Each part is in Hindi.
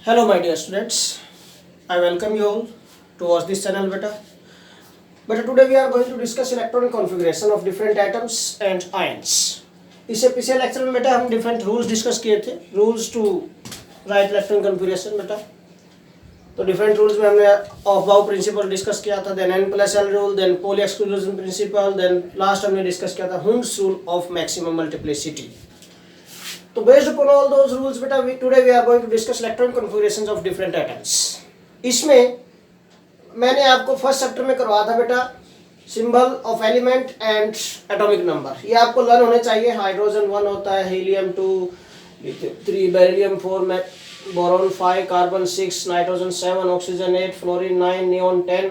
Hello my dear students, I welcome you all to watch this channel beta. But today we are going to discuss electronic configuration of different atoms and ions. इससे पिछले लेक्चर में बेटा हम डिफरेंट रूल्स डिस्कस किए थे, rules to write electronic configuration बेटा. तो डिफरेंट रूल्स में हमने ऑफ बाउ प्रिंसिपल डिस्कस किया था, then n+l rule, then Pauli exclusion principle, then last हमने डिस्कस किया था Hund's rule of maximum multiplicity. तो based upon all those rules बेटा today we are going to discuss electronic configurations of different atoms. इसमें मैंने आपको फर्स्ट चैप्टर में करवाया था बेटा symbol of element and atomic number. ये आपको लर्न होने चाहिए. हाइड्रोजन 1 होता है, helium 2, 3, beryllium 4, boron 5, carbon 6, nitrogen 7, oxygen 8, fluorine 9, neon 10,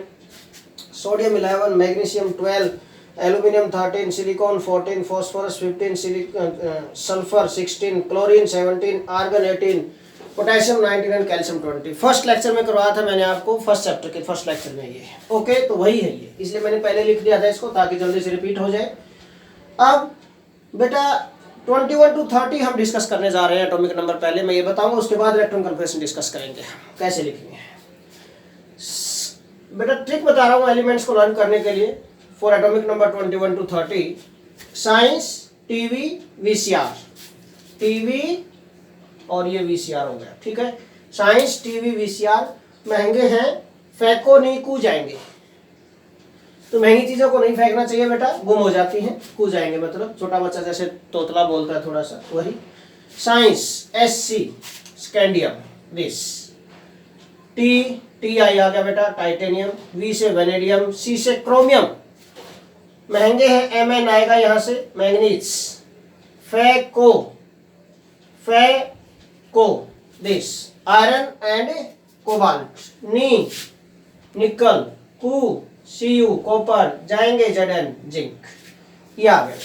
sodium 11, magnesium 12, aluminium 13, silicon 14, phosphorus 15, sulphur 16, chlorine 17, argon 18, potassium 19 and calcium 20. First lecture में करवाया था मैंने आपको, फर्स्ट चैप्टर के फर्स्ट लेक्चर में ये. ओके, तो वही है ये, इसलिए मैंने पहले लिख दिया था इसको ताकि जल्दी से रिपीट हो जाए. अब बेटा 21 to 30 हम डिस्कस करने जा रहे हैं. एटॉमिक नंबर पहले मैं ये बताऊंगा, उसके बाद इलेक्ट्रॉन कॉन्फ़िगरेशन डिस्कस करेंगे कैसे लिखनी है. बेटा ट्रिक बता रहा हूँ एलिमेंट्स को लर्न करने के लिए. For atomic number 21 to 30 science, TV, VCR, TV और ये वीसीआर हो गया. ठीक है, साइंस, टीवी, वीसीआर महंगे हैं, फेंको नहीं, कू जाएंगे. तो महंगी चीजों को नहीं फेंकना चाहिए बेटा, गुम हो जाती हैं, कू जाएंगे. मतलब छोटा बच्चा जैसे तोतला बोलता है थोड़ा सा, वही. Science, SC scandium, this. T I आ गया बेटा टाइटेनियम, वी से वेनेडियम, सी से क्रोमियम, महंगे हैं, MN आएगा यहां से मैंगनीज. फेको this, iron and cobalt. Nickel, Cu copper, जाएंगे Zn जिंक. ये आ गया.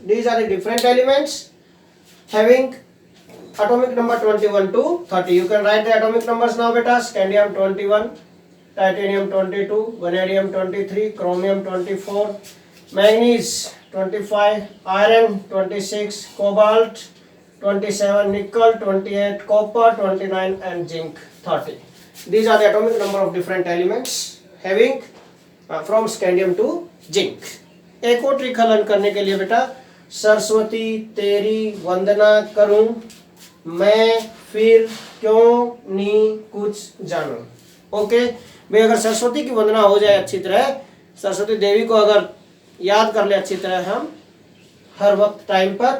These are the different elements having atomic number 21 to 30. You can write the atomic numbers now beta. Scandium 21, titanium 22, vanadium 23, chromium 24, manganese 25, iron 26, cobalt 27, nickel 28, copper 29 and zinc 30. These are the atomic number of different elements having from scandium to zinc. एक और ट्रिक हल करने के लिए बेटा, सरस्वती तेरी वंदना करूं मैं, फिर क्यों नी कुछ जानूं. ओके भाई, अगर सरस्वती की वंदना हो जाए अच्छी तरह, सरस्वती देवी को अगर याद कर ले अच्छी तरह हम हर वक्त टाइम पर,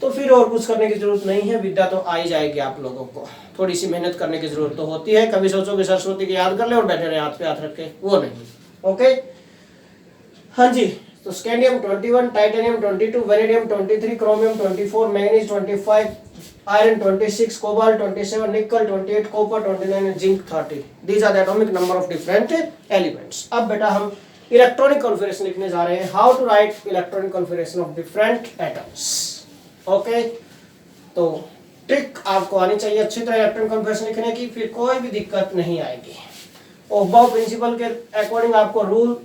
तो फिर और कुछ करने की जरूरत नहीं है. विद्या तो आ ही जाएगी आप लोगों को. थोड़ी सी मेहनत करने की जरूरत तो होती है. कभी सोचो कि सरस्वती की याद कर ले और बैठे रहे हाथ पे हाथ रख के, वो नहीं. ओके हाँ जी. तो scandium 21, titanium 22, vanadium 23, chromium 24, manganese 25, iron 26, cobalt 27, nickel 28, copper 29 and zinc 30. These are the atomic number of different elements. अब बेटा हम इलेक्ट्रॉनिक कॉन्फ़िगरेशन लिखने जा रहे हैं. How to write electronic configuration of different atoms. Okay, तो ट्रिक आपको आनी चाहिए अच्छी तरह इलेक्ट्रॉनिक कॉन्फ़िगरेशन लिखने की, फिर कोई भी दिक्कत नहीं आएगी. ओहबाउ प्रिंसिपल के अकॉर्डिंग आपको रूल,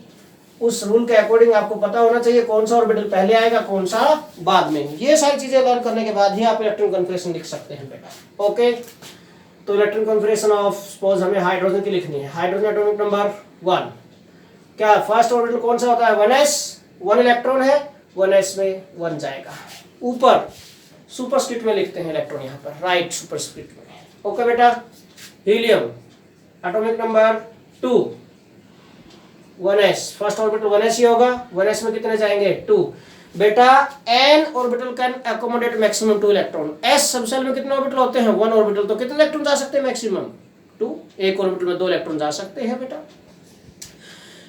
उस रूल के अकॉर्डिंग आपको पता होना चाहिए कौन सा ऑर्बिटल पहले आएगा कौन सा बाद में. ये सारी चीजें लर्न करने के बाद ही आप इलेक्ट्रॉनिक कॉन्फ़िगरेशन लिख सकते हैं बेटा. ओके, तो इलेक्ट्रॉनिक कॉन्फ़िगरेशन ऑफ सपोज हमें हाइड्रोजन की लिखनी है. Hydrogen atomic number 1. क्या फर्स्ट ऑर्बिटल कौन सा होता है? 1s. 1 इलेक्ट्रॉन है, 1s में 1 जाएगा. ऊपर सुपरस्क्रिप्ट में लिखते हैं इलेक्ट्रॉन, यहाँ पर राइट सुपरस्क्रिप्ट में. ओके बेटा. Helium atomic number 2, 1s. First orbital 1s ही होगा. 1s में कितने जाएंगे? 2. बेटा n orbital can accommodate maximum 2 electron. s subshell में कितने ऑर्बिटल होते हैं? 1 ऑर्बिटल. तो कितने इलेक्ट्रॉन जा सकते हैं? मैक्सिमम 2. एक ऑर्बिटल में 2 इलेक्ट्रॉन जा सकते हैं बेटा.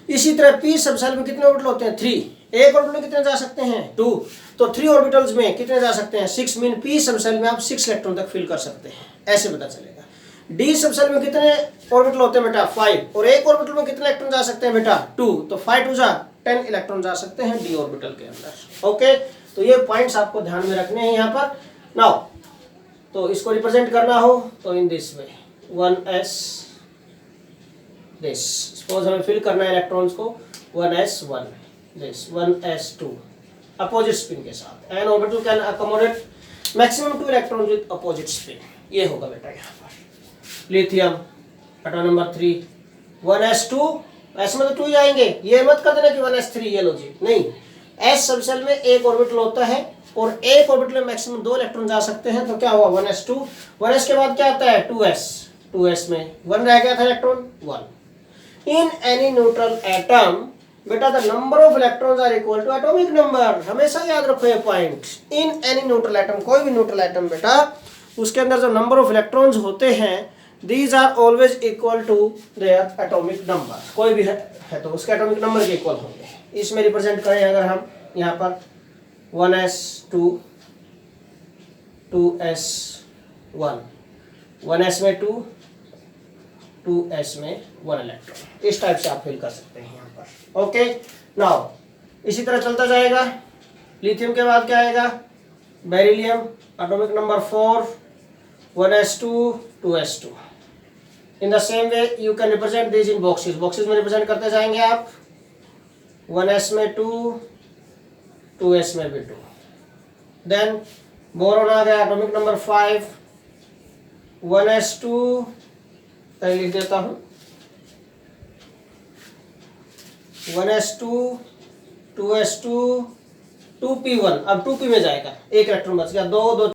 इसी तरह p सबसेल में कितने ऑर्बिटल होते हैं? 3. एक ऑर्बिटल में कितने जा सकते हैं? 2. तो 3 ऑर्बिटल्स में कितने जा सकते हैं? 6. मीन p सबसेल में आप 6 इलेक्ट्रॉन तक फिल कर सकते हैं. ऐसे पता चलेगा. डी सबसेल में कितने ऑर्बिटल होते हैं बेटा? 5. और एक ऑर्बिटल में कितने इलेक्ट्रॉन जा सकते हैं बेटा? 2. तो 5 2 जा 10 इलेक्ट्रॉन जा सकते हैं डी ऑर्बिटल के अंदर. ओके, तो ये पॉइंट्स आपको ध्यान में रखने हैं यहाँ पर. नाउ तो इसको रिप्रेजेंट करना हो तो in this way 1s this. Suppose हमें फिल करना है इलेक्ट्रॉन्स को 1s1 this 1s2 opposite spin के साथ. N orbital can accommodate maximum 2 electron with opposite spin. ये होगा बेटा यहाँ पर. Lithium atomic number 3 1s2 S में तो 2 ही आएंगे, ये मत कर देना कि 1s3 ये लो जी, नहीं। एस सब सेल में एक ऑर्बिटल होता है और एक ऑर्बिटल में मैक्सिमम 2 इलेक्ट्रॉन जा सकते हैं, तो क्या हुआ 1s2। 1s के बाद क्या आता है 2s में 1 रह गया था electron 1। In any neutral atom बेटा the number of electrons are equal to atomic number, हमेशा याद रखो ये point. In any neutral atom, कोई भी न्यूट्रल एटम बेटा उसके अंदर जो नंबर ऑफ इलेक्ट्रॉन्स होते हैं these are always equal to their atomic number, कोई भी है तो उसके एटॉमिक नंबर के इक्वल होंगे। इसमें रिप्रेजेंट करें अगर हम यहाँ पर 1s2 2s1 1s में 2 2s में 1 इलेक्ट्रॉन, इस टाइप से आप फिल कर सकते हैं यहाँ पर। ओके नाउ इसी तरह चलता जाएगा। लिथियम के बाद क्या आएगा beryllium atomic number 4 1s2 2s2। In the same way you can represent this in boxes, boxes में रिप्रेजेंट करते जाएंगे आप 1s में 2 2s में भी 2। देन बोरॉन आ गया एटॉमिक नंबर 5 1s2 लिख देता हूं 1s2 2s2 2p1, अब 2p में जाएगा, एक इलेक्ट्रॉन बच गया, 2 2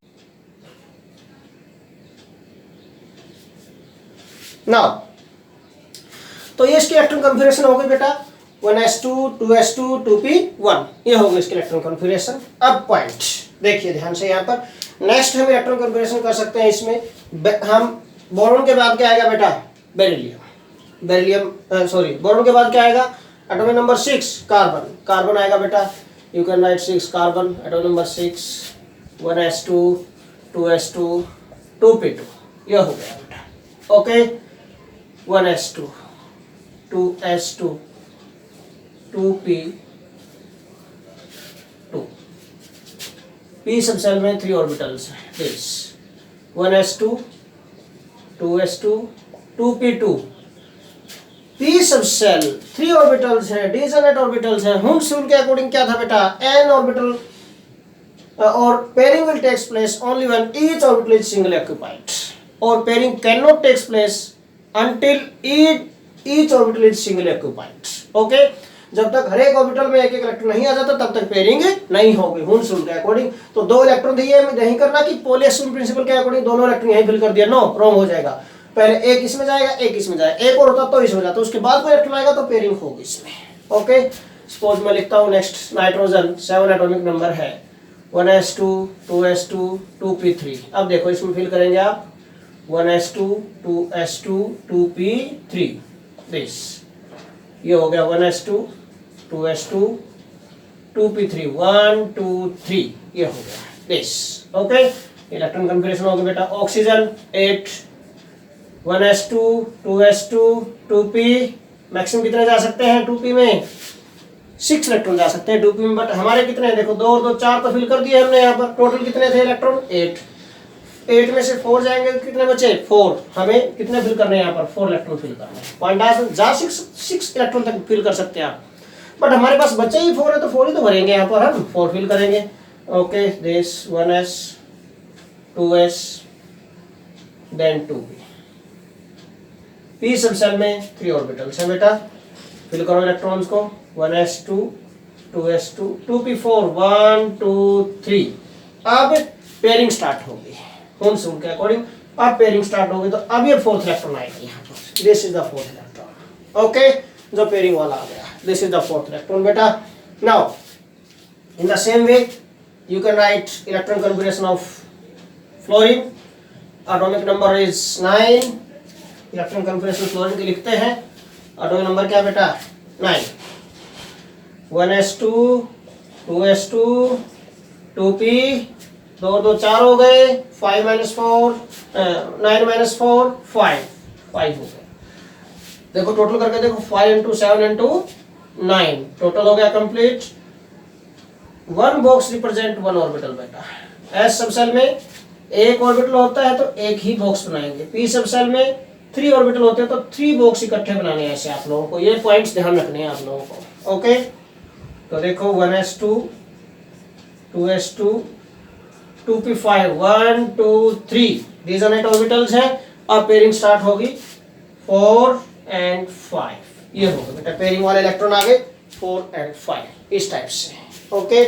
नाउ। तो ये इसकी इलेक्ट्रॉन कॉन्फ़िगरेशन हो गई बेटा 1s2 2s2 2p1, ये हो गई इसकी इलेक्ट्रॉन कॉन्फ़िगरेशन। अब पॉइंट देखिए ध्यान से यहाँ पर, नेक्स्ट हम इलेक्ट्रॉन कॉन्फ़िगरेशन कर सकते हैं इसमें। हम बोरॉन के बाद क्या आएगा बेटा बेरिलियम, बोरॉन के बाद क्या आएगा एटॉमिक नंबर 6 कार्बन, कार्बन आएगा बेटा, you can right 6 carbon atomic number 6 1s2 2s2 2p2, ये हो गया बेटा। Okay 1s2 2s2 2p2, p सब सेल में 3 ऑर्बिटल्स हैं, this 1s2 2s2 2p2, p सब सेल 3 ऑर्बिटल्स हैं, d से नेट ऑर्बिटल्स हैं। हुम्स रूल के अकॉर्डिंग क्या था बेटा n ऑर्बिटल और pairing will takes place only when each orbital is single occupied, और pairing can not takes place until each orbital is single occupied। Okay जब तक हर एक ऑर्बिटल में एक एक इलेक्ट्रॉन नहीं आ जाता तब तक पेयरिंग नहीं होगी हुम्स रूल के अकॉर्डिंग। तो 2 इलेक्ट्रॉन दिए नहीं करना कि पॉलीएस्टोन प्रिंसिपल के अकॉर्डिंग दोनों इलेक्ट्रॉन यहीं फिल कर दिया, नो, रॉन्ग हो जाएगा। पहले एक इसमें जाएगा एक इसमें जाएगा, एक और होता तो इसमें जाता, उसके बाद कोई इलेक्ट्रॉन आएगा तो पेयरिंग होगी इसमें। ओके सपोज मैं लिखता हूँ नेक्स्ट नाइट्रोजन 7 एटॉमिक नंबर है 1s2 2s2 2p3। अब देखो इसमें फिल करेंगे आप 1s2 2s2 2p3, दिस ये हो गया 1s2 2s2 2p3 1 2 3, ये हो गया दिस। ओके इलेक्ट्रॉन कॉन्फ़िगरेशन हो गया बेटा। Oxygen 8 1s2 2s2 2p, maximum कितने जा सकते हैं 2p में 6 इलेक्ट्रॉन जा सकते हैं 2p में, बट हमारे कितने हैं देखो 2 और 2 4 तो फिल कर दिए हमने यहाँ पर। टोटल कितने थे इलेक्ट्रॉन 8 में से 4 जाएंगे, कितने बचे 4, हमें कितने फिल करने हैं यहाँ पर 4 इलेक्ट्रॉन फिल करने हैं। पॉइंट जा 6 इलेक्ट्रॉन तक फिल कर सकते हैं आप, बट हमारे पास बचे ही 4 है तो 4 ही तो भरेंगे यहाँ पर, हम 4 फिल करेंगे। Okay this 1s 2s then 2p, p सब सेल में 3 ऑर्बिटल्स हैं बेटा, फिल करो इलेक्ट्रॉन्स को 1s2 2s2 2p4 1 2 3। अब पेयरिंग स्टार्ट होगी हुम्स रूल के अकॉर्डिंग। अब पेयरिंग स्टार्ट होगी तो अब ये 4th इलेक्ट्रॉन आएगा यहाँ पर, this is the 4th electron. Okay जो पेयरिंग वाला आ गया, this is the 4th electron बेटा। Now in the same way you can write electron configuration of fluorine, atomic number is 9, electron configuration fluorine की लिखते हैं, एटॉमिक नंबर क्या बेटा 9 1s2 2s2 2p 2 2 4 हो गए, 5 - 4 9 - 4 5 हो गए। देखो टोटल करके देखो 5 × 7 × 9 टोटल हो गया कंप्लीट। 1 बॉक्स रिप्रेजेंट 1 ऑर्बिटल बेटा। एस सब सेल में एक ऑर्बिटल होता है तो एक ही बॉक्स बनाएंगे, पी सब सेल में 3 ऑर्बिटल होते हैं तो 3 बॉक्स इकट्ठे बनाने हैं ऐसे आप लोगों को, ये पॉइंट्स ध्यान रखने हैं आप लोगों को। ओके तो देखो 1s2 2s2 2p5 1 2 3 these are net orbitals हैं। अब पेयरिंग स्टार्ट होगी 4 and 5, ये होगा बेटा पेयरिंग वाले इलेक्ट्रॉन आ गए 4 and 5 इस टाइप से। ओके,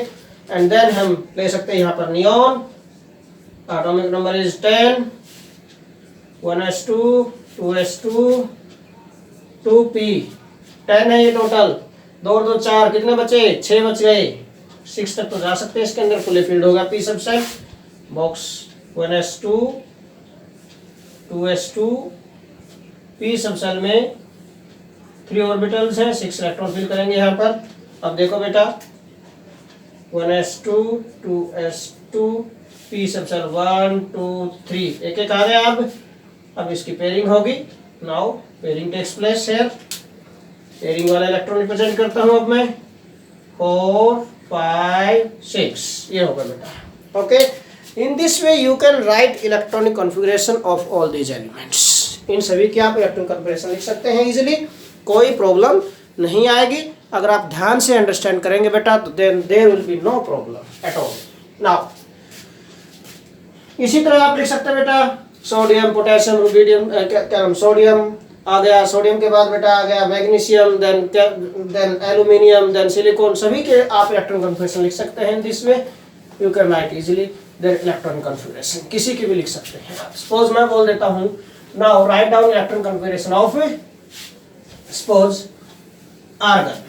एंड देन हम ले सकते हैं यहाँ पर neon, atomic number is 10, 1s2 2s2 2p, 10 है ये टोटल, 2 और 2 4, कितने बचे 6 बच गए, 6 तक तो जा सकते हैं इसके अंदर, फुली फिल्ड होगा P subset box 1s2 2s2 P subshell में 3 ऑर्बिटल्स हैं, 6 इलेक्ट्रॉन फिल करेंगे यहाँ पर। अब देखो बेटा 1s2 2s2 पी सबसेल 1 2 3 एक एक आ गया। अब इसकी पेयरिंग होगी। Now pairing takes place here. Pairing वाला इलेक्ट्रॉन रिप्रेजेंट करता हूँ अब मैं 4 5 6, ये होगा बेटा। Okay, in this way you can write electronic configuration of all these elements. इन सभी की आप इलेक्ट्रॉनिक कॉन्फ़िगरेशन लिख सकते हैं इजीली, कोई प्रॉब्लम नहीं आएगी। अगर आप ध्यान से अंडरस्टैंड करेंगे बेटा तो then there will be no problem at all. Now इसी तरह आप लिख सकते हैं बेटा सोडियम पोटेशियम रुबिडियम, क्या नाम, सोडियम आ गया, सोडियम के बाद बेटा आ गया magnesium, then aluminium, then silicon, सभी के आप इलेक्ट्रॉनिक कॉन्फ़िगरेशन लिख सकते हैं। This way you can write easily their electronic configuration, किसी की भी लिख सकते हैं। सपोज मैं बोल देता हूँ now write down electronic configuration of suppose argon,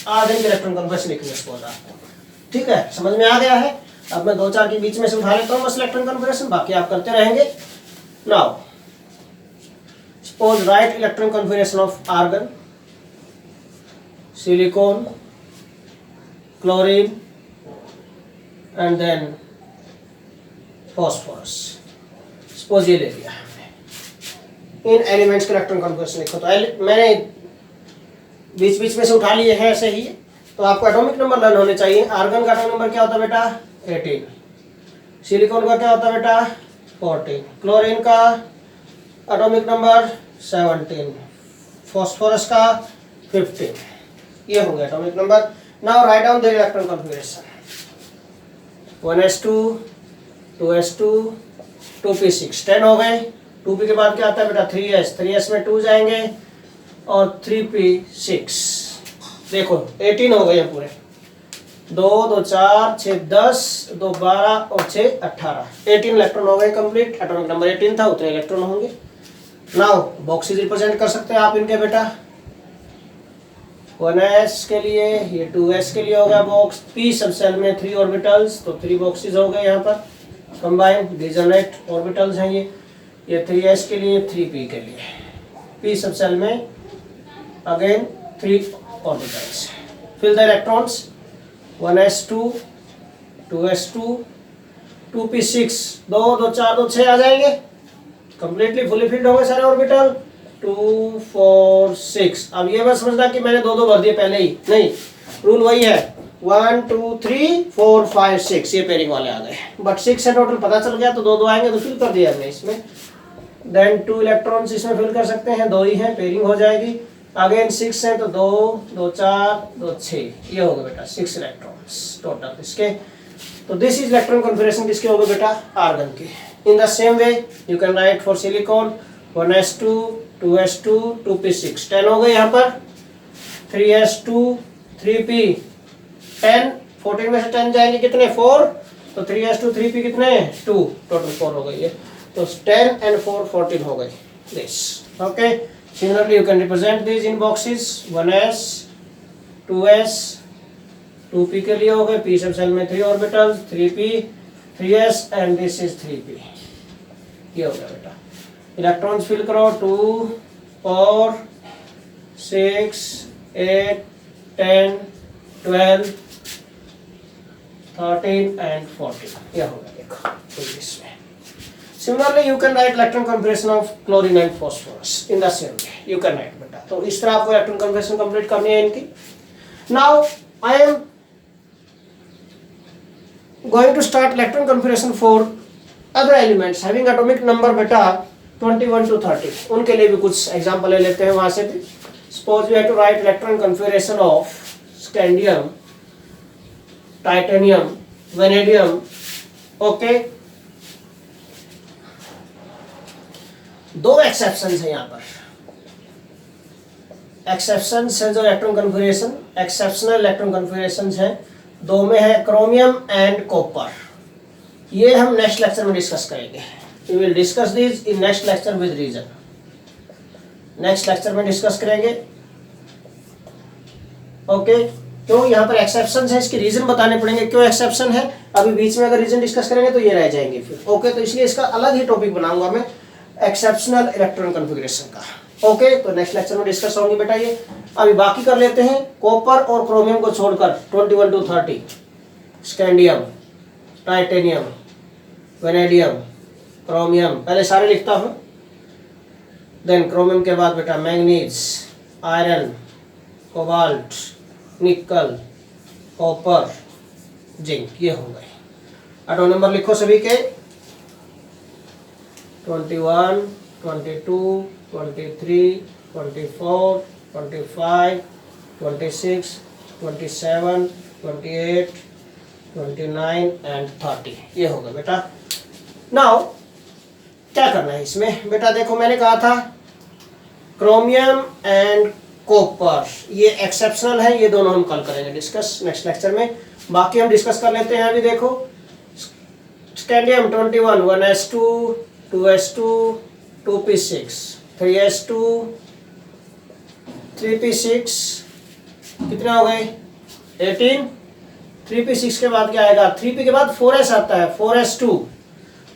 argon के इलेक्ट्रॉनिक कॉन्फ़िगरेशन लिखेंगे सपोज आपको, ठीक है, समझ में आ गया है। अब मैं 2 4 के बीच में से उठा लेता हूँ बस इलेक्ट्रॉनिक कॉन्फ़िगरेशन, बाकी आप करते रहेंगे। Now suppose write electronic configuration of argon, silicon, chlorine and then phosphorus. Suppose ये ले लिया हमने, इन एलिमेंट्स के इलेक्ट्रॉनिक कॉन्फ़िगरेशन लिखो। तो मैंने बीच बीच में से उठा लिए हैं ऐसे ही, तो आपको एटॉमिक नंबर लर्न होने चाहिए। आर्गन का एटॉमिक नंबर क्या होता है बेटा 18, सिलिकॉन का क्या होता है बेटा 14, क्लोरीन का एटॉमिक नंबर 17, फॉस्फोरस का 15, ये हो गया atomic number. Now write down the electronic configuration 1s2 2s2 2p6, 10 हो गए। 2p के बाद क्या आता है बेटा 3s, 3s में 2 जाएंगे और 3p6, देखो 18 हो गए पूरे, 2 2 4 6 10 2 12 और 6 18, 18 इलेक्ट्रॉन हो गए कंप्लीट। एटॉमिक नंबर 18 था, उतने इलेक्ट्रॉन होंगे। नाउ बॉक्सेस रिप्रेजेंट कर सकते हैं आप इनके बेटा, 1s के लिए, ये 2s के लिए हो गया बॉक्स, p सबसेल में 3 ऑर्बिटल्स, तो 3 बॉक्सेस हो गए यहाँ पर कंबाइन, डिजोनेट ऑर्बिटल्स हैं ये 3s के लिए 3p के लिए, p सबसेल में again 3 orbitals. Fill the electrons 1s2 2s2 2p6, 2 2 4 2 6 आ जाएंगे, कंप्लीटली फुली फिल्ड होंगे सारे ऑर्बिटल 2 4 6। अब ये बस समझना कि मैंने 2 2 भर दिए पहले ही, नहीं, रूल वही है 1 2 3 4 5 6, ये पेयरिंग वाले आ गए, बट 6 है टोटल, पता चल गया तो 2 2 आएंगे तो फिल कर दिया हमने इसमें। देन 2 इलेक्ट्रॉन्स इसमें फिल कर सकते हैं, 2 ही हैं, पेयरिंग हो जाएगी। अगेन 6 है तो 2 2 4 2 6, ये हो गए बेटा 6 इलेक्ट्रॉन्स टोटल इसके। तो दिस इज इलेक्ट्रॉन कॉन्फ़िगरेशन किसके हो गए बेटा आर्गन के। इन the same way you can right for silicon 1s2 2s2 2p6, 10 हो गए यहाँ पर, 3s2 3p 10, 14 में से 10 जाएंगे कितने 4, तो 3s2 3p कितने 2, टोटल 4 हो गई है, तो 10 and 4 14 हो गई this. Okay, similarly you can represent these in boxes 1s 2s 2p के लिए हो गए, p सबसेल में 3 orbitals, 3p 3s and this is 3p, ये हो गया बेटा। इलेक्ट्रॉन्स फिल करो 2 4 6 8 10 12 13 and 14, ये हो गया देखो इसमें। Similarly, you can write electron configuration of chlorine and phosphorus in the same way. You can write बेटा, तो इस तरह आपको electron configuration complete करनी है इनकी। Now I am going to start electron configuration for other elements having atomic number बेटा 21 to 30, उनके लिए भी कुछ एग्जाम्पल ले लेते हैं वहां से भी। Suppose we have to write electron configuration of scandium, titanium, vanadium, okay. दो एक्सेप्शन है यहाँ पर, एक्सेप्शन है जो electron configuration, exceptional electron configuration है, दो में है क्रोमियम एंड कॉपर। ये हम नेक्स्ट लेक्चर में डिस्कस करेंगे। We will discuss this in next lecture with reason. Next lecture में डिस्कस करेंगे। ओके, क्यों यहाँ पर एक्सेप्शन है, इसके रीजन बताने पड़ेंगे क्यों एक्सेप्शन है। अभी बीच में अगर रीजन डिस्कस करेंगे तो ये रह जाएंगे फिर। ओके, तो इसलिए इसका अलग ही टॉपिक बनाऊंगा मैं एक्सेप्शनल इलेक्ट्रॉन कन्फिगरेशन का। ओके, तो नेक्स्ट लेक्चर में डिस्कस होंगे बेटा ये। अभी बाकी कर लेते हैं। कॉपर और क्रोमियम को छोड़कर 21 to 30, scandium, titanium, vanadium, chromium, पहले सारे लिखता हूँ। देन क्रोमियम के बाद बेटा मैंगनीज, आयरन, कोबाल्ट, निकल, कॉपर, जिंक, ये हो गए। ऑटो नंबर लिखो सभी के 21, 22, 23, 24, 25, 26, 27, 28, 29 एंड 30, ये होगा बेटा। नाउ क्या करना है इसमें बेटा, देखो मैंने कहा था क्रोमियम एंड कॉपर ये एक्सेप्शनल है, ये दोनों हम कल करेंगे डिस्कस नेक्स्ट लेक्चर में। बाकी हम डिस्कस कर लेते हैं। अभी देखो scandium 21, 1s2, 2s2, 2p6, 3s2, 3p6, कितने हो गए 18। 3p6 के बाद क्या आएगा, 3p के बाद 4s आता है, 4s2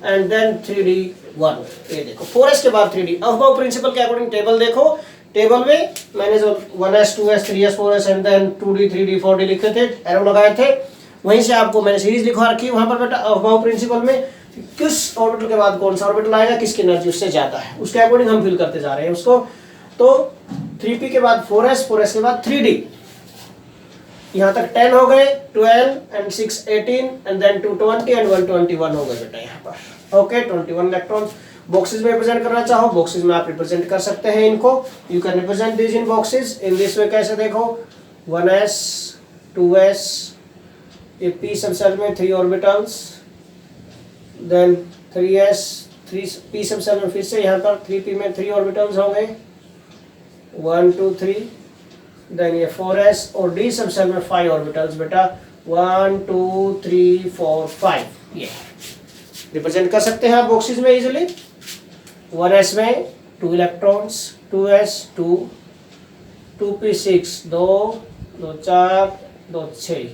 एंड देन 3d1। ये देखो 4s के बाद 3d। अफबाउ प्रिंसिपल के अकॉर्डिंग टेबल देखो, टेबल में मैंने जो 1s 2s 3s 4s and then 2d 3d 4d लिखे थे, एरो लगाए थे, वहीं से आपको मैंने सीरीज लिखवा रखी है वहां पर बेटा। अफबाउ प्रिंसिपल में किस ऑर्बिटल के बाद कौन सा ऑर्बिटल आएगा, किसकी एनर्जी उससे ज्यादा है, उसके अकॉर्डिंग हम फिल करते जा रहे हैं उसको। तो 3p के बाद 4s, 4s के बाद 3d, यहाँ तक 10 हो गए, 12 एंड 6 18 एंड देन 220 एंड 121 हो गए बेटा यहाँ पर। Okay, 21 electrons. बॉक्सेस में रिप्रेजेंट करना चाहो, बॉक्सेस में आप रिप्रेजेंट कर सकते हैं इनको। You can represent this in boxes in this वे। कैसे देखो 1s 2s, ये p सबसेल में 3 orbitals, then 3s 3p subshell में फिर से यहाँ पर 3p में 3 ऑर्बिटल्स हो गए, 1 2 3। देन ये 4s और d सबसेल में 5 ऑर्बिटल्स बेटा, 1 2 3 4 5। ये रिप्रेजेंट कर सकते हैं आप बॉक्सेस में इजीली। 1s में 2 electrons, 2s 2, 2p6 2, 2 4, 2 6,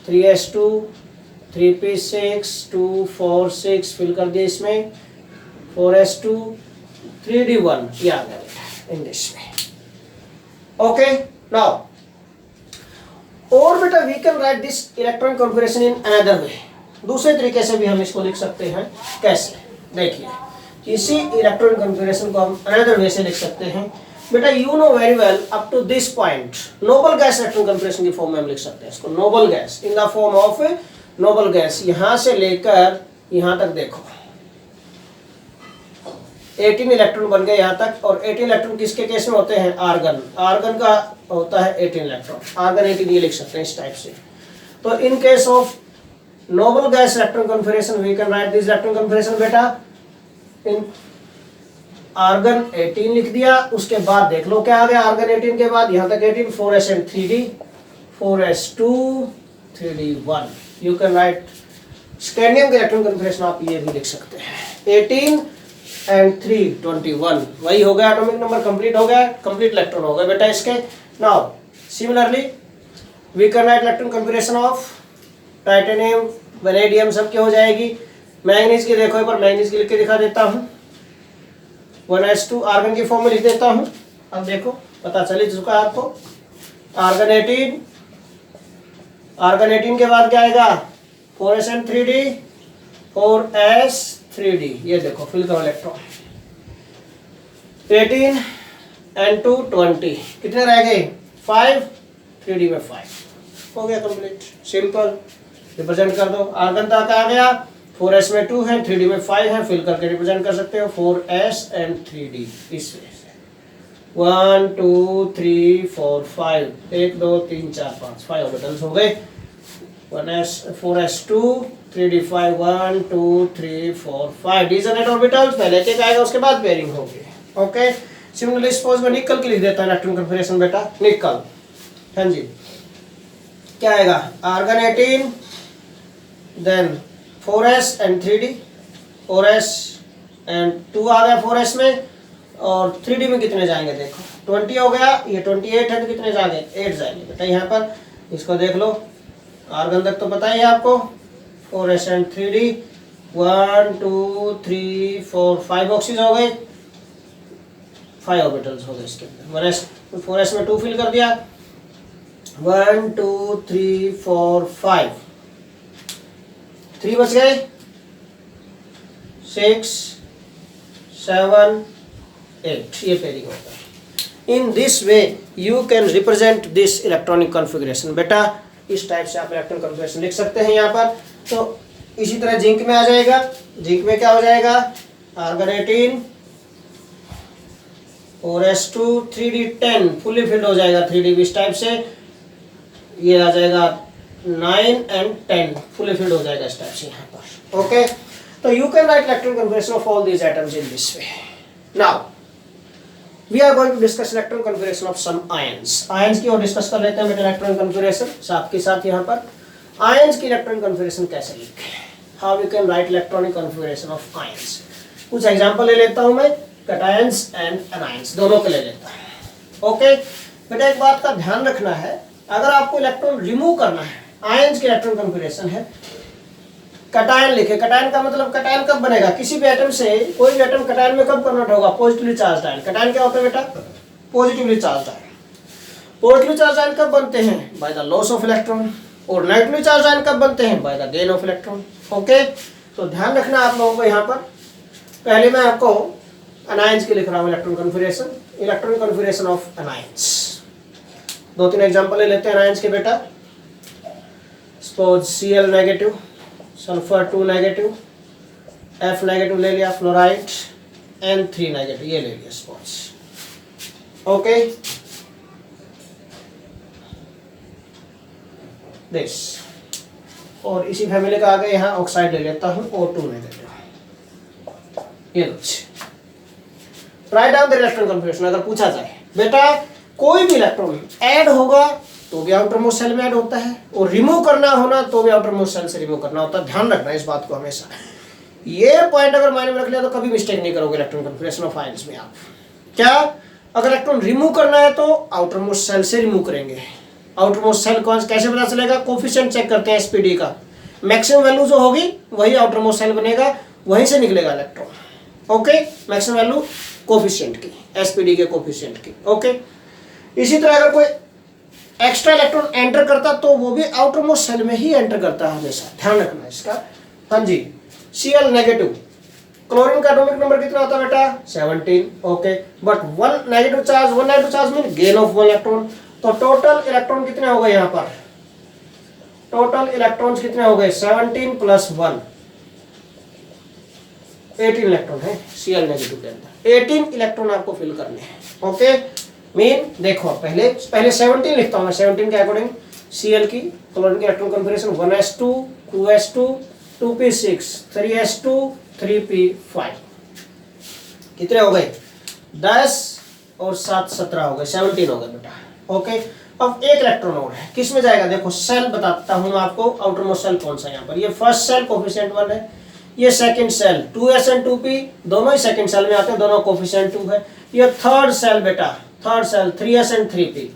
3s2, 3p6 2 4 6 fill कर दिए इसमें, 4s2, 3d1, ये आ गया इन दिस में। ओके, नाउ और बेटा we can write this electron configuration in another way. दूसरे तरीके से भी हम इसको लिख सकते हैं। कैसे, देखिए इसी इलेक्ट्रॉन कॉन्फिगरेशन को हम अनदर वे से लिख सकते हैं बेटा। You know very well up to this point noble gas electron configuration की फॉर्म में हम लिख सकते हैं इसको, noble gas in the form of noble gas. यहां से लेकर यहां तक देखो 18 इलेक्ट्रॉन बन गए यहाँ तक। और 18 इलेक्ट्रॉन किसके केस में होते हैं, आर्गन, आर्गन का होता है 18 इलेक्ट्रॉन, आर्गन 18 ये लिख सकते हैं इस टाइप से। तो in case of noble gas electron configuration we can write this electron configuration बेटा इन आर्गन 18 लिख दिया। उसके बाद देख लो क्या आ गया, आर्गन 18 के बाद यहाँ तक 18, 4s and 3d, 4s2 3d1। You can right scandium के इलेक्ट्रॉन कॉन्फिगरेशन आप ये भी लिख सकते हैं, 18 एंड 3 21। वही हो गया, एटॉमिक नंबर कंप्लीट हो गया, कंप्लीट इलेक्ट्रॉन हो गए बेटा इसके। Now similarly we can write electron configuration of titanium, vanadium सबके हो जाएगी। मैंगनीज की देखो, एक बार मैंगनीज की लिख के दिखा देता हूँ, 1s2 आर्गन की फॉर्म में लिख देता हूँ। अब देखो पता चले चुका है आपको, आर्गन 18, आर्गन 18 के बाद क्या आएगा, 4s and 3d, 4s 3d। ये देखो फिल करो इलेक्ट्रॉन, 18 एंड 2 20, कितने रह गए 5, 3d में 5 हो गया कंप्लीट, सिंपल। रिप्रेजेंट कर दो, आर्गन तक आ गया, 4s में 2 है, 3d में 5 है, फिल करके रिप्रेजेंट कर सकते हो 4s एंड 3d इस वे से। 1 2 3 4 5, 1 2 3 4 5 ऑर्बिटल्स हो गए। 4s2 3d5 1 2 3 4 5 D net orbitals, पहले एक आएगा उसके बाद पेयरिंग होगी। ओके, सिमिलरली सपोज मैं निकल के लिख देता हूं इलेक्ट्रॉन कॉन्फ़िगरेशन बेटा, निकल। हाँ जी, क्या आएगा, argon 18, then 4s and 3d, 4s and 2 आ गया 4s में, और 3d में कितने जाएंगे देखो 20 हो गया, ये 28 है तो कितने जाएंगे 8 जाएंगे बेटा। यहाँ पर इसको देख लो, आर्गन तक तो पता ही है आपको, 4s एंड 3d, 1 2 3 4 5 बॉक्सेस हो गए, 5 ऑर्बिटल्स हो गए इसके अंदर। 4s में 2 फिल कर दिया, 1 2 3 4 5, 3 बच गए, 6 7 8, ये पेयरिंग होता है। इन this way you can represent this electronic configuration. बेटा इस टाइप से आप इलेक्ट्रॉनिक कॉन्फ़िगरेशन लिख सकते हैं यहाँ पर। तो इसी तरह जिंक में आ जाएगा, जिंक में क्या हो जाएगा, argon 18, 4s2 3d10 fully filled हो जाएगा 3d इस टाइप से, ये आ जाएगा 9 एंड 10 फुली फिल्ड हो जाएगा इस टाइप से यहाँ पर। ओके, तो you can write electronic configuration of all these atoms in this way. Now we are going to discuss electronic configuration of some ions. Ions की और डिस्कस कर लेते हैं बेटा इलेक्ट्रॉनिक कॉन्फ़िगरेशन साथ के साथ। यहाँ पर आयंस की इलेक्ट्रॉनिक कॉन्फ़िगरेशन कैसे लिखें, how we can write electronic configuration of ions. कुछ एग्जांपल ले लेता हूं मैं, कैटायंस एंड एनायंस दोनों के ले लेता हूं। ओके बेटा, एक बात का ध्यान रखना है, अगर आपको इलेक्ट्रॉन रिमूव करना है, आयंस की इलेक्ट्रॉनिक कॉन्फ़िगरेशन है, कैटायन लिखे। कैटायन का मतलब कैटायन कब बनेगा, किसी भी एटम से कोई भी एटम कैटायन में कब कन्वर्ट होगा, पॉजिटिवली चार्ज आयन। कैटायन क्या होता है बेटा, positively charge ion. Positively charge ion कब बनते हैं, by the loss of electron. और नेगेटिवली चार्ज आयन कब बनते हैं, by the gain of electron. Okay, तो ध्यान रखना आप लोगों को यहाँ पर। पहले मैं आपको एनायंस की लिख रहा हूँ electron configuration, electron configuration of anions. 2-3 example ले लेते हैं एनायंस के बेटा। Suppose Cl negative, sulphur 2 negative, F negative ले लिया, फ्लोराइड N3 नेगेटिव ये ले लिया सपोज। ओके, दिस, और इसी फैमिली का आगे यहाँ ऑक्साइड ले लेता हूँ O2 नेगेटिव, ये लो। Write down the electron configuration. अगर पूछा जाए बेटा कोई भी इलेक्ट्रॉन ऐड होगा तो भी आउटर मोस्ट सेल में ऐड होता है, और रिमूव करना होना तो भी आउटर मोस्ट सेल से रिमूव करना होता है। ध्यान रखना इस बात को हमेशा, ये पॉइंट अगर माइंड में रख लिया तो कभी मिस्टेक नहीं करोगे इलेक्ट्रॉन कॉन्फ़िगरेशन ऑफ आयंस में। आप क्या, अगर इलेक्ट्रॉन रिमूव करना है तो आउटर मोस्ट सेल से रिमूव करेंगे। आउटर मोस्ट सेल कौन कैसे पता चलेगा, कोफिशिएंट चेक करते हैं एसपीडी का, मैक्सिमम वैल्यू जो होगी वही आउटर मोस्ट सेल बनेगा, वहीं से निकलेगा electron. Okay, maximum value coefficient की, एसपीडी के कोफिशिएंट की। ओके, इसी तरह अगर कोई एक्स्ट्रा इलेक्ट्रॉन एंटर करता तो वो भी आउटर मोस्ट सेल में ही एंटर करता है हमेशा, ध्यान रखना इसका। हाँ जी, Cl नेगेटिव, क्लोरीन का एटॉमिक नंबर कितना होता है बेटा 17। Okay, but 1 negative charge mean gain of 1 electron. तो टोटल इलेक्ट्रॉन कितने हो गए यहाँ पर, टोटल इलेक्ट्रॉन्स कितने हो गए 17 प्लस 1, 18 इलेक्ट्रॉन है Cl नेगेटिव के अंदर। 18 इलेक्ट्रॉन आपको फिल करने हैं। ओके, मीन देखो पहले 17 लिखता हूँ मैं, 17 के अकॉर्डिंग Cl की क्लोरीन की electron configuration 1s2 2s2 2p6 3s2 3p5, कितने हो गए 10 और 7 17 हो गए, 17 हो गए बेटा। ओके, अब एक इलेक्ट्रॉन और है, किस में जाएगा देखो, सेल बताता हूँ आपको, आउटर मोस्ट सेल कौन सा है यहाँ पर। ये फर्स्ट सेल कोफिशिएंट 1 है, ये second cell 2s and 2p दोनों ही सेकंड सेल में आते हैं, दोनों कोफिशिएंट 2 है। ये थर्ड सेल बेटा, third shell 3s and 3p।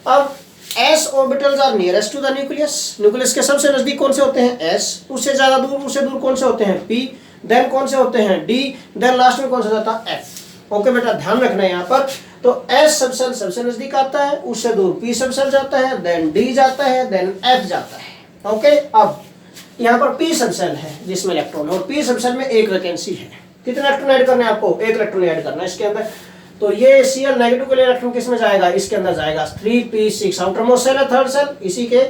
अब s orbitals are nearest to the nucleus, nucleus के सबसे नजदीक कौन से होते हैं s, उससे ज्यादा दूर, उससे दूर कौन से होते हैं p, देन कौन से होते हैं d, देन लास्ट में कौन सा जाता है f। ओके बेटा, ध्यान रखना है यहाँ पर। तो s सब सेल सबसे नजदीक आता है, उससे दूर p सब सेल जाता है, देन d जाता है, देन f जाता है। ओके, अब यहाँ पर p सब सेल है जिसमें इलेक्ट्रॉन, और p सब सेल में एक वैकेंसी है। कितने इलेक्ट्रॉन ऐड करने हैं आपको, एक इलेक्ट्रॉन ऐड करना है इसके अंदर। तो ये Cl नेगेटिव के लिए इलेक्ट्रॉन किस में जाएगा, इसके अंदर जाएगा 3p6, आउटर मोस्ट सेल है थर्ड सेल, इसी के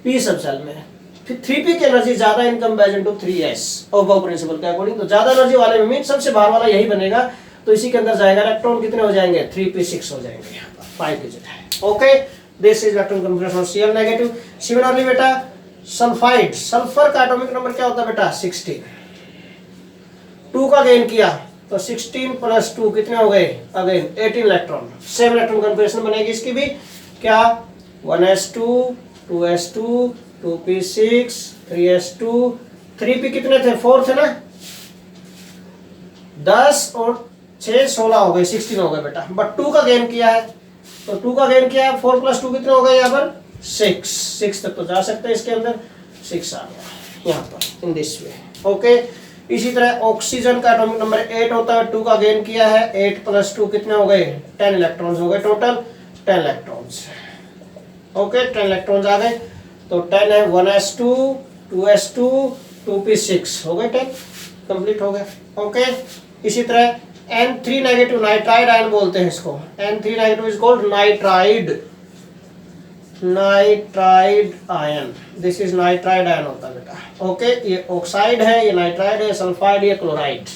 p सब सेल में। फिर 3p की एनर्जी ज्यादा in comparison to 3s aufbau principle के अकॉर्डिंग, तो ज्यादा एनर्जी वाले में मीन सबसे बाहर वाला यही बनेगा, तो इसी के अंदर जाएगा इलेक्ट्रॉन, कितने हो जाएंगे 3p6 हो जाएंगे, यहाँ पर 5 डिजिट है। Okay, this is electron configuration of Cl negative. Similarly बेटा सल्फाइड, सल्फर का एटॉमिक नंबर क्या होता है बेटा 16। 2 का गेन किया तो 16 प्लस 2 कितने हो गए again 18 electron. Same electron configuration बनेगी इसकी भी, क्या 1s2 2s2 2p6 3s2 3p कितने थे 4 थे ना, 10 और 6 16 हो गए 16 हो गए बेटा। बट 2 का गेन किया है तो 2 का गेन किया है 4 प्लस 2 कितने हो गए यहाँ पर 6 तक तो जा सकते हैं इसके अंदर, 6 आ गया यहाँ पर इन दिस वे। ओके, इसी तरह ऑक्सीजन का एटॉमिक नंबर 8 होता है, 2 का गेन किया है 8 प्लस 2 कितने हो गए 10 इलेक्ट्रॉन्स हो गए टोटल 10 इलेक्ट्रॉन्स। ओके 10 इलेक्ट्रॉन्स आ गए तो 10 है 1s2 2s2 2p6 हो गए 10 कंप्लीट हो गया। ओके, इसी तरह N3 नेगेटिव नाइट्राइड आयन बोलते हैं इसको, N3 negative is called nitride, nitride ion, this is nitride ion होता है बेटा। ओके, ये ऑक्साइड है, ये नाइट्राइड है, सल्फाइड, ये क्लोराइड।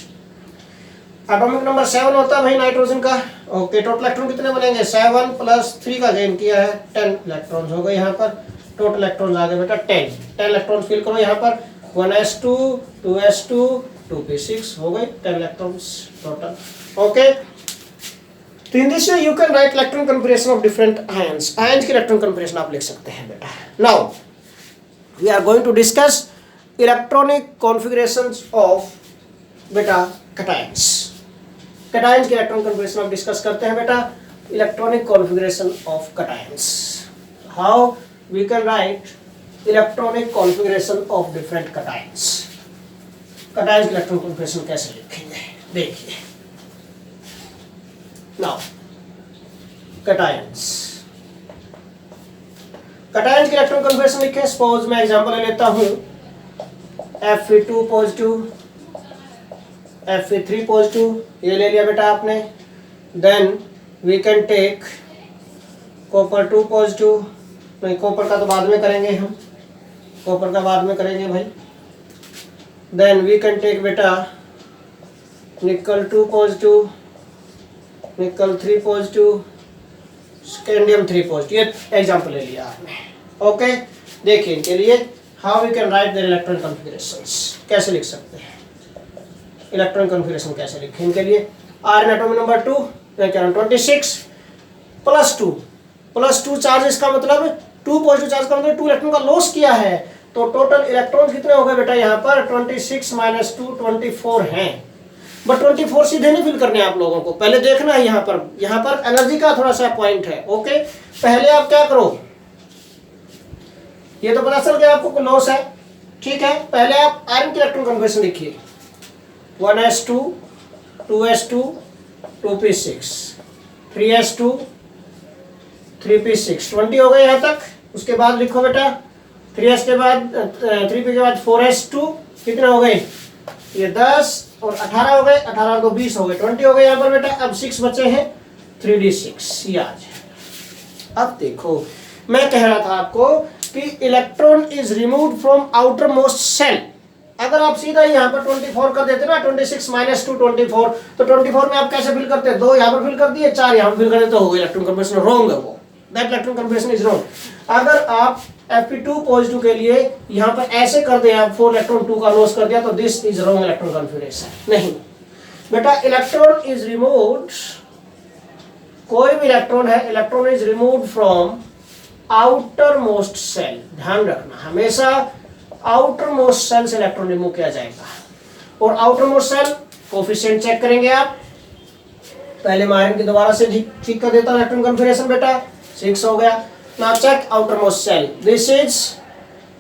एटॉमिक नंबर 7 होता है भाई नाइट्रोजन का। ओके, टोटल इलेक्ट्रॉन कितने बनेंगे 7 प्लस 3 का गेन किया है 10 इलेक्ट्रॉन्स हो गए यहाँ पर, टोटल इलेक्ट्रॉन्स आ गए बेटा 10 इलेक्ट्रॉन्स फिल करो यहाँ पर 1s2 2s2 2p6 हो गए 10 इलेक्ट्रॉन्स टोटल। ओके, तो in this way you can write electron configuration of different ions, ions की इलेक्ट्रॉन कॉन्फ़िगरेशन आप लिख सकते हैं बेटा। Now we are going to discuss electronic configurations of बेटा कैटायंस। कैटायंस की इलेक्ट्रॉन कॉन्फ़िगरेशन आप डिस्कस करते हैं बेटा, electronic configuration of cations, how we can write electronic configuration of different cations. Cations की इलेक्ट्रॉन कॉन्फ़िगरेशन कैसे लिखेंगे देखिए। नाउ कैटायंस, कैटायंस की इलेक्ट्रॉन कॉन्फ़िगरेशन लिखें। सपोज मैं एग्जांपल ले लेता हूं Fe2 पॉजिटिव Fe3 पॉजिटिव, ये ले लिया बेटा आपने। Then we can take copper 2 positive, नहीं कॉपर का तो बाद में करेंगे हम, कॉपर का बाद में करेंगे भाई। देन वी कैन टेक बेटा निकल 2 positive, nickel 3 positive, scandium 3 positive, ये एग्जांपल ले लिया आपने। ओके, देखिए इनके लिए how we can write their electron configurations, कैसे लिख सकते हैं इलेक्ट्रॉन कॉन्फ़िगरेशन कैसे लिखें इनके लिए। Iron atomic number 2 26 plus 2 charges का मतलब 2 पॉजिटिव चार्ज का मतलब 2 इलेक्ट्रॉन का लॉस किया है, तो टोटल इलेक्ट्रॉन कितने हो गए बेटा यहाँ पर 26 माइनस 2 24 हैं। बट 24 सीधे नहीं फिल करने आप लोगों को, पहले देखना है यहाँ पर एनर्जी का थोड़ा सा पॉइंट है। ओके, पहले आप क्या करो, ये तो पता चल गया आपको लॉस है, ठीक है। पहले आप आयरन की इलेक्ट्रॉन कॉन्फ़िगरेशन लिखिए 1s2 2s2 2p6 3s2 3p6 20 हो गए यहाँ तक। उसके बाद लिखो बेटा 3s के बाद 3p के बाद 4s2 कितने हो गए, ये 10 और 18 हो गए, 18 को 20 हो गए 20 हो गए यहाँ पर बेटा। अब 6 बचे हैं 3d6, ये आ जाए। अब देखो मैं कह रहा था आपको कि electron is removed from outermost shell. अगर आप सीधा यहाँ पर 24 कर देते ना 26 माइनस 2 24, तो 24 में आप कैसे फिल करते हैं, 2 यहाँ पर फिल कर दिए 4 यहाँ पर फिल कर देते, तो हो गया इलेक्ट्रॉन कॉन्फ़िगरेशन रॉन्ग है, वो that electron configuration is wrong. अगर आप Fe2 पॉजिटिव के लिए यहाँ पर ऐसे कर दें, आप 4 इलेक्ट्रॉन 2 का लॉस कर दिया, तो this is wrong electron configuration. नहीं बेटा, इलेक्ट्रॉन इज रिमूव्ड, कोई भी इलेक्ट्रॉन है, electron is removed from outermost shell. ध्यान रखना हमेशा आउटर मोस्ट सेल से इलेक्ट्रॉन रिमूव किया जाएगा। और outermost shell coefficient check करेंगे आप, पहले मैं आयरन की दोबारा से ठीक कर देता हूं इलेक्ट्रॉन कॉन्फ़िगरेशन बेटा, 6 हो गया। Now check outermost shell, this is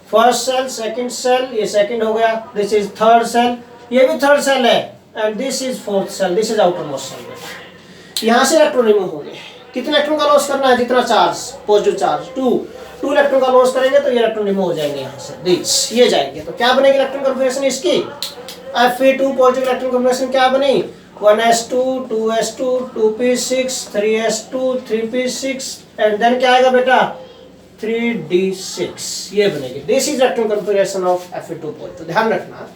first shell, second shell, ये सेकंड हो गया, दिस इज थर्ड सेल, ये भी थर्ड सेल है, and this is fourth shell, this is outermost shell बेटा। यहां से इलेक्ट्रॉन रिमूव हो गए। कितने इलेक्ट्रॉन का लॉस करना है, जितना चार्ज पॉजिटिव चार्ज 2 इलेक्ट्रॉन का लॉस करेंगे तो ये इलेक्ट्रॉन रिमूव हो जाएंगे यहाँ से, दिस ये जाएंगे। तो क्या बनेगी इलेक्ट्रॉन कॉन्फ़िगरेशन इसकी, Fe2 पॉजिटिव इलेक्ट्रॉन कॉन्फ़िगरेशन क्या बनी 1s2 2s2 2p6 3s2 3p6 and then क्या आएगा बेटा 3d6, ये बनेगी। This is electron configuration of Fe2 positive, ध्यान रखना।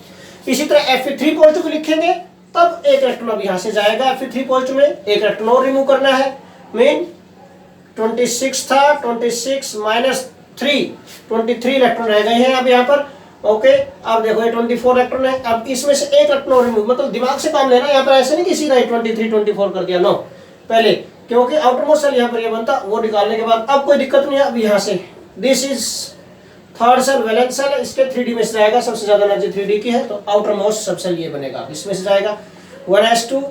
इसी तरह Fe3 पॉजिटिव लिखेंगे तब एक इलेक्ट्रॉन अब यहाँ से जाएगा, Fe3 पॉजिटिव में एक इलेक्ट्रॉन और रिमूव करना है, मीन 26 था, 26 माइनस 23 इलेक्ट्रॉन रह गए हैं अब यहाँ पर। ओके, अब देखो ये 24 इलेक्ट्रॉन है, अब इसमें से एक इलेक्ट्रॉन रिमूव, मतलब दिमाग से काम लेना, यहाँ पर ऐसे नहीं कि सीधा 23 24 कर दिया, नो, पहले क्योंकि आउटर मोस्ट सेल यहाँ पर ये बनता, वो निकालने के बाद अब कोई दिक्कत नहीं है। अब यहाँ से this is third shell, valence shell, इसके 3D में से जाएगा, सबसे ज्यादा एनर्जी 3D की है, तो आउटर मोस्ट सब सेल ये बनेगा, इसमें से जाएगा 1s2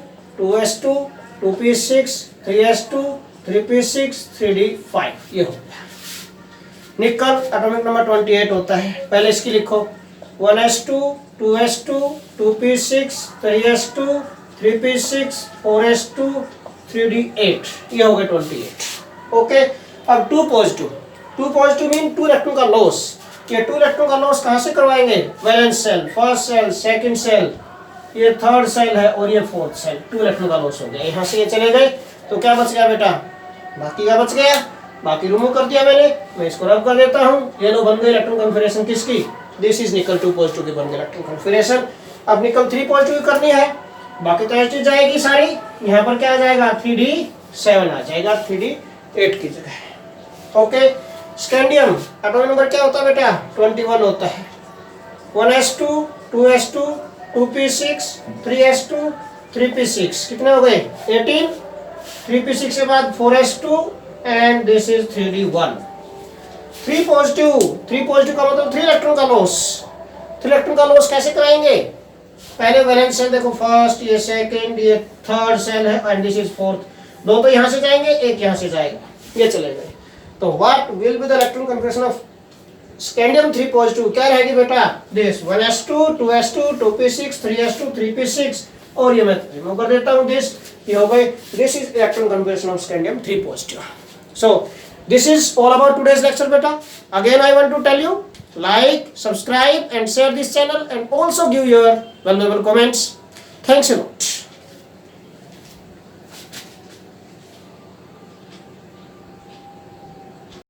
2s2 2p6 3s2 3p6 3d5, ये हो गया। निकल एटॉमिक नंबर 28 होता है, पहले इसकी लिखो 1s2 2s2 2p6 3s2 3p6 4s2 3d8, ये हो गया 28। ओके, अब 2 पॉजिटिव मीन 2 इलेक्ट्रॉन का लॉस। ये 2 इलेक्ट्रॉन का लॉस कहाँ से करवाएंगे? Valence shell, first shell, second shell, ये थर्ड सेल है और ये फोर्थ सेल, 2 इलेक्ट्रॉन का लॉस हो गया। यहाँ से ये चले गए तो क्या बच गया बेटा? बाकी क्या बच गया? बाकी रिमूव कर दिया मैंने, मैं इसको रब कर देता हूँ। ये लो बन गई इलेक्ट्रॉन कॉन्फिगरेशन किसकी? दिस इज निकल 2 पॉजिटिव की बन गई इलेक्ट्रॉन कॉन्फिगरेशन। अब निकल 3 पॉजिटिव की करनी है, बाकी तो ऐसी जाएगी सारी। यहाँ पर क्या आ जाएगा? 3d7 आ जाएगा 3d8 की जगह। ओके, स्कैंडियम एटॉमिक नंबर क्या होता है बेटा? 21 होता है। 1s2 2s2 2p6 3s2 3p6, कितने हो गए? 18। 3p6 के बाद 4s2 and this is 3d1। 3 positive का मतलब 3 इलेक्ट्रॉन का लॉस। 3 इलेक्ट्रॉन का लॉस कैसे कराएंगे? पहले वैलेंस सेल देखो, फर्स्ट, ये सेकंड, ये थर्ड सेल है एंड दिस इज फोर्थ। 2 तो यहाँ से जाएंगे, एक यहाँ से जाएगा, ये चले गए। तो what will be the electron configuration of scandium 3 positive? क्या रहेगी बेटा? This 1s2 2s2 2p6 3s2 3p6, और ये मैं रिमूव कर देता हूँ दिस, ये हो गए। This is electron configuration of scandium 3 positive. So this is all about today's lecture beta. Again I want to tell you, like, subscribe and share this channel, and also give your valuable comments. Thanks a lot.